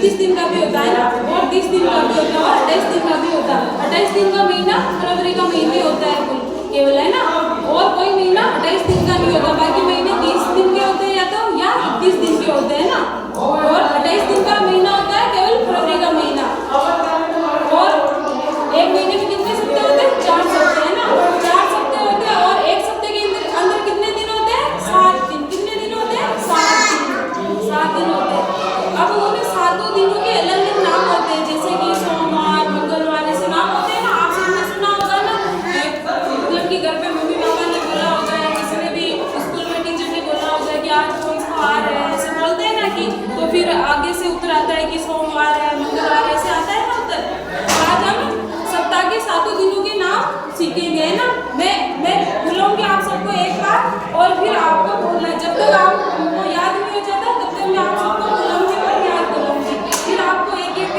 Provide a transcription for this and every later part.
29 दिन का भी होता है ना, और 30 दिन का भी होता है, और 28 दिन का भी होता है। 28 दिन का महीना फरवरी का महीने होता है कुल केवल, है ना। और कोई महीना 28 दिन का नहीं होता, बाकी महीने 30 दिन के होते हैं या तो या 31 दिन के होते हैं ना। और 28 दिन का महीना होता है केवल फरवरी का महीना। और एक महीने में कितने सप्ताह होते हैं? 4 सप्ताह, है ना। 4 सप्ताह होते हैं, और एक सप्ताह के अंदर कितने दिन होते हैं? 7 दिन। कितने दिन होते हैं? 7 दिन। 7 दिन होते हैं। अब उन्होंने 7 दिनों के अलग अलग नाम होते हैं, जैसे कि सोमवार, मंगलवार, ऐसे नाम होते हैं ना। आप सबने सुना होगा ना, मतलब कि घर पे मम्मी पापा ने बोला होगा, या किसी ने भी स्कूल में टीचर ने बोला होगा कि आज कौन सा वार है, ऐसे बोलते हैं ना कि, तो फिर आगे से उत्तर आता है कि सोमवार है, मंगलवार, ऐसे आता है ना उत्तर। आज हम सप्ताह के 7 दिनों के नाम सीखेंगे ना। मैं बुलाऊंगी आप सबको एक बार, और फिर आपको बोलना है। जब तक आपको याद नहीं हो जाता तब तक मैं आप सबको बुलाऊंगी और याद कराऊंगी। फिर आपको एक एक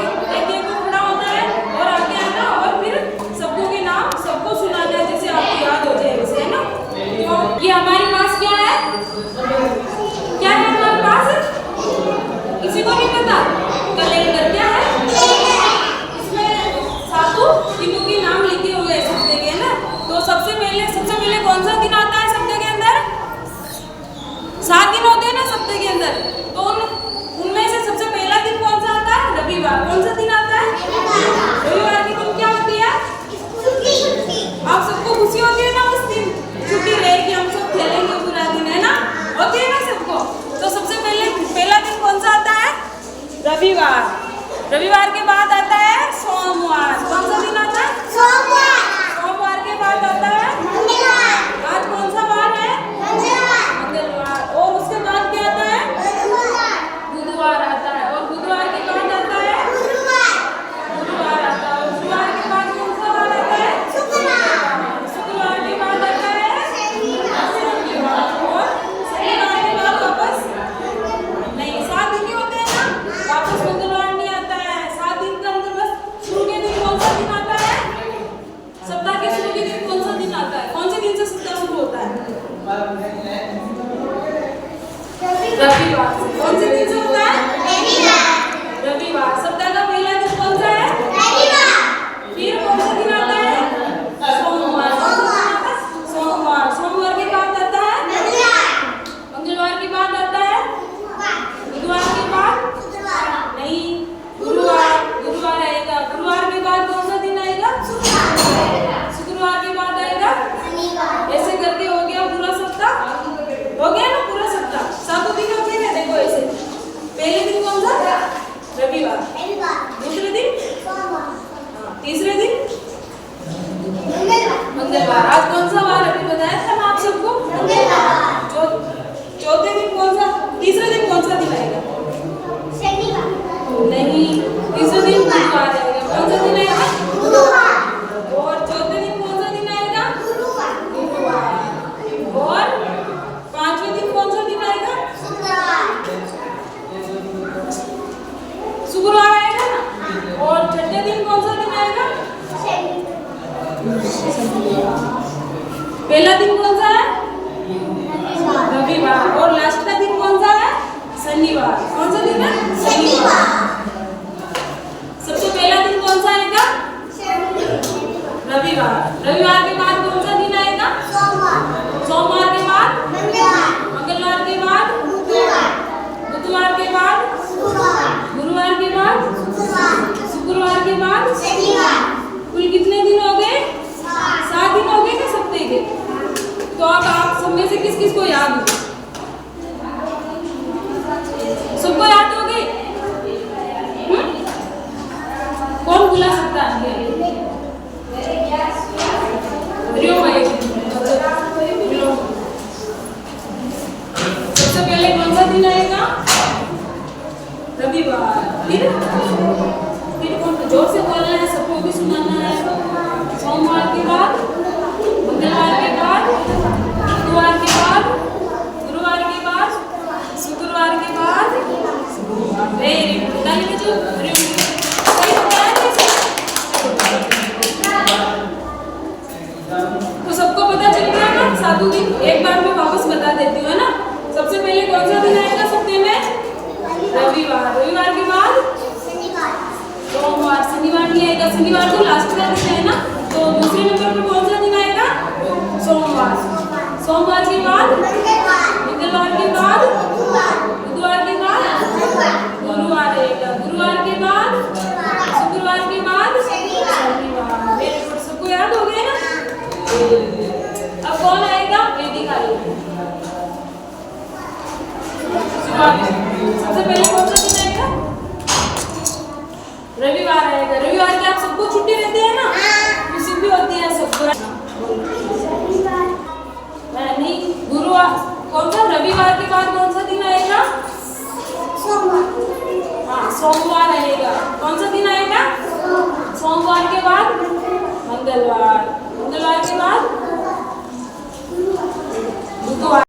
को खड़ा होना है और आगे आना, और फिर सबको के नाम सबको सुनाना है, जैसे आपको याद हो जाए वैसे, है ना। तो ये हमारे पास क्या है? क्या है हमारे पास? किसी को नहीं पता? कैलेंडर क्या है? इसमें 7 दिनों के नाम लिखे हुए हैं सप्ताह के, ना। तो सबसे पहले कौन सा दिन आता है सप्ताह के अंदर? 7 दिन होते हैं ना सप्ताह के अंदर। तो उनमें से सबसे पहला दिन कौन सा आता है? रविवार। कौन सा दिन आता है? रविवार के दिन क्या होती है? आप सबको खुशी होती है ना उस दिन? छुट्टी रहेगी, हम सब खेलेंगे पूरा दिन, है ना। होती है ना सबको। तो सबसे पहला दिन कौन सा आता है? रविवार। रविवार के बाद आता है सोमवार। कौन सा दिन आता है? सोमवार। सोमवार के बाद आता है मंगलवार। आज कौन सा वार है? मंगलवार। और उसके बाद क्या आता है? बुधवार आता है। और बुधवार के बाद आता है गुरुवार आता है। और गुरुवार के बाद कौन सा वार आता है? शुक्रवार के बाद आता है शनिवार। और शनिवार के बाद वापस नहीं, 7 दिन ही होते हैं ना, वापस मंगलवार नहीं आता है। 7 दिन के अंदर बस शुरू के दिन कौन सा दिन आता है? सप्ताह के शुरू के दिन कौन सा दिन आता है? कौन से दिन से सप्ताह शुरू होता है? रविवार से। कौन से दिन से होता है? रविवार। सप्ताह का पहला दिन कौन सा है? फिर कौन सा दिन आता है? सोमवार। सोमवार। सोमवार के बाद आता है मंगलवार के बाद आता है बुधवार के बाद नहीं, गुरुवार। गुरुवार आएगा। गुरुवार के बाद कौन सा दिन आएगा? शुक्रवार के बाद आएगा ऐसे करके हो गया पूरा सप्ताह। हो गया ना पूरा सप्ताह? 7 दिन हो गए ना। देखो ऐसे, पहले दिन कौन सा? रविवार। दूसरे दिन? तीसरे दिन? मंगलवार। आज कौन सा वार अभी बताया था ना आप सबको? चौथे दिन कौन सा? तीसरे दिन कौन सा दिन आएगा? नहीं, तीसरे दिन बुधवार आएगा। कौन सा दिन आएगा? और चौथे दिन कौन सा दिन आएगा? गुरुवार। और 5वें दिन कौन सा दिन आएगा? शुक्रवार आएगा ना। और 6ठे दिन कौन सा दिन आएगा? पहला दिन कौन सा है? रविवार। और लास्ट का दिन कौन सा है? शनिवार। कौन सा दिन है? शनिवार। सबसे पहला दिन कौन सा आएगा? रविवार। रविवार के बाद कौन सा दिन आएगा? सोमवार के बाद मंगलवार के बाद बुधवार के बाद गुरुवार के बाद शुक्रवार के बाद कुल कितने दिन हो गए? 7 दिन हो गए ना सप्ताह के। तो अब आप सब में से किस किस को याद हो? सबको याद हो गए? कौन बुला सकता है? सबसे पहले कौन सा दिन आएगा? रविवार। फिर कौन? जोर से बोलना है, सबको भी सुनाना है। सोमवार के बाद मंगलवार के बाद बुधवार के बाद गुरुवार के बाद शुक्रवार के बाद वेरी गुड। तो सबको पता चल गया ना 7 दिन? एक बार मैं वापस बता देती हूँ, है ना। सबसे पहले कौन सा दिन आएगा सप्ताह में? रविवार। रविवार के बाद सोमवार। शनिवार नहीं आएगा, शनिवार तो लास्ट का दिन है ना, तो दूसरे नंबर पे कौन सा दिन आएगा? सोमवार। सोमवार के बाद मंगलवार के बाद बुधवार के बाद गुरुवार आएगा। गुरुवार के बाद शुक्रवार के बाद शनिवार। मेरे को सबको याद हो गया ना? अब कौन आएगा? वैदिक आएगा। सबसे पहले कौन सा दिन आएगा? रविवार आएगा। रविवार की आप सबको छुट्टी रहती है ना? खुशी भी होती है सबको। नहीं, गुरुवार कौन सा? रविवार के बाद कौन सा दिन आएगा? हाँ, सोमवार आएगा। कौन सा दिन आएगा? सोमवार के बाद मंगलवार। मंगलवार के बाद बुधवार।